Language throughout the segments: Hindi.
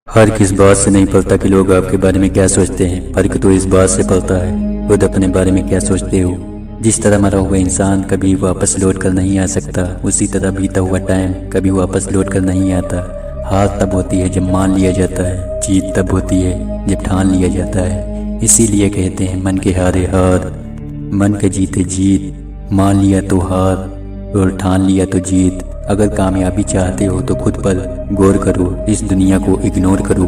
फर्क इस बात से नहीं पड़ता कि लोग आपके बारे में क्या सोचते हैं। फर्क तो इस बात से पड़ता है खुद अपने बारे में क्या सोचते हो। जिस तरह मरा हुआ इंसान कभी वापस लौट कर नहीं आ सकता, उसी तरह बीता हुआ टाइम कभी वापस लौट कर नहीं आता। हार तब होती है जब मान लिया जाता है, जीत तब होती है जब ठान लिया जाता है। इसीलिए कहते हैं मन के हारे हार, मन के जीते जीत। मान लिया तो हार और ठान लिया तो जीत। अगर कामयाबी चाहते हो तो खुद पर गौर करो, इस दुनिया को इग्नोर करो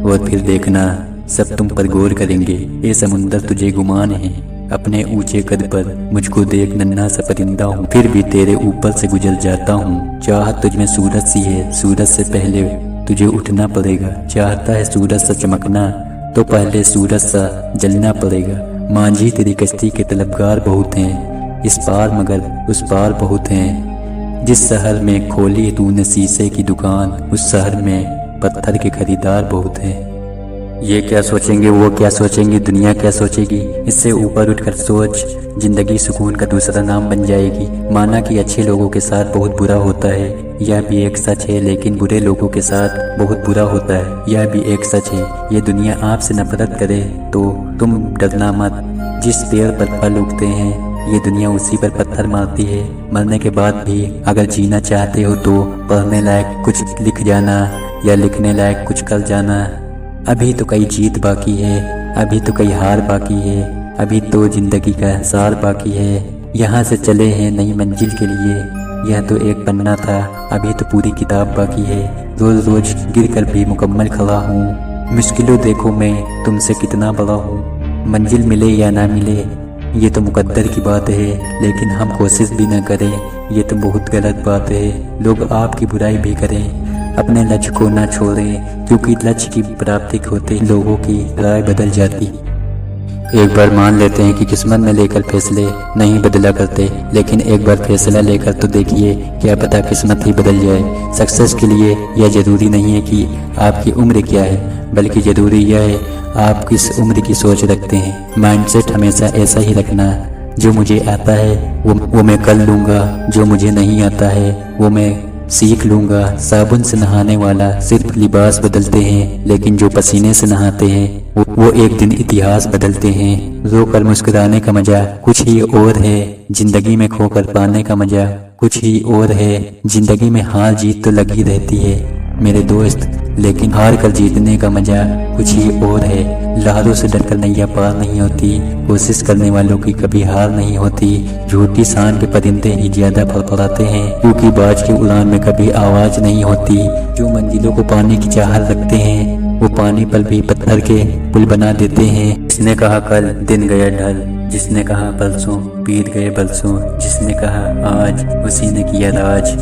और फिर देखना सब तुम पर गौर करेंगे। ये समुंदर तुझे गुमान है, अपने ऊंचे कद पर मुझको देख नन्हा सा परिंदा हूँ, फिर भी तेरे ऊपर से गुजर जाता हूँ। चाहत तुझमें सूरज सी है, सूरज से पहले तुझे उठना पड़ेगा। चाहता है सूरज सा चमकना तो पहले सूरज सा जलना पड़ेगा। मांझी तेरी कश्ती के तलबगार बहुत हैं, इस पार मगर उस पार बहुत हैं। जिस शहर में खोली तूने शीशे की दुकान, उस शहर में पत्थर के खरीदार बहुत हैं। ये क्या सोचेंगे, वो क्या सोचेंगे, दुनिया क्या सोचेगी, इससे ऊपर उठकर सोच। जिंदगी सुकून का दूसरा नाम बन जाएगी। माना कि अच्छे लोगों के साथ बहुत बुरा होता है, यह भी एक सच है, लेकिन बुरे लोगों के साथ बहुत बुरा होता है, यह भी एक सच है। ये दुनिया आपसे नफरत करे तो तुम डरना मत। जिस पेड़ पर फल उगते हैं ये दुनिया उसी पर पत्थर मारती है। मरने के बाद भी अगर जीना चाहते हो तो पढ़ने लायक कुछ लिख जाना या लिखने लायक कुछ कर जाना। अभी तो कई जीत बाकी है, अभी तो कई हार बाकी है, अभी तो जिंदगी का हिसार बाकी है। यहाँ से चले हैं नई मंजिल के लिए, यह तो एक पन्ना था, अभी तो पूरी किताब बाकी है। रोज रोज गिर कर भी मुकम्मल खड़ा हूँ। मुश्किलों देखो मैं तुमसे कितना बड़ा हूँ। मंजिल मिले या ना मिले ये तो मुकद्दर की बात है, लेकिन हम कोशिश भी न करें ये तो बहुत गलत बात है। लोग आपकी बुराई भी करें, अपने लक्ष्य को ना छोड़ें, क्योंकि लक्ष्य की प्राप्ति होते लोगों की राय बदल जाती। एक बार मान लेते हैं कि किस्मत में लेकर फैसले नहीं बदला करते, लेकिन एक बार फैसला लेकर तो देखिए, क्या पता किस्मत ही बदल जाए। सक्सेस के लिए यह जरूरी नहीं है कि आपकी उम्र क्या है, बल्कि जरूरी यह है आप किस उम्र की सोच रखते हैं। माइंडसेट हमेशा ऐसा ही रखना, जो मुझे आता है वो मैं कर लूँगा, जो मुझे नहीं आता है वो मैं सीख लूँगा। साबुन से नहाने वाला सिर्फ लिबास बदलते हैं, लेकिन जो पसीने से नहाते हैं वो एक दिन इतिहास बदलते हैं। रोकर मुस्कुराने का मजा कुछ ही और है, जिंदगी में खोकर पाने का मजा कुछ ही और है। जिंदगी में हार जीत तो लगी रहती है मेरे दोस्त, लेकिन हार कर जीतने का मजा कुछ ही और है। लहरों से डरकर नैया पार नहीं होती, कोशिश करने वालों की कभी हार नहीं होती। झूठी शान के परिंदे ही ज्यादा फड़फड़ाते हैं, क्योंकि बाज की उड़ान में कभी आवाज नहीं होती। जो मंजिलों को पाने की चाहत रखते हैं वो पानी पर भी पत्थर के पुल बना देते हैं। जिसने कहा कल दिन गया ढल, जिसने कहा परसों बीत गए बरसों, जिसने कहा आज उसी ने किया राज।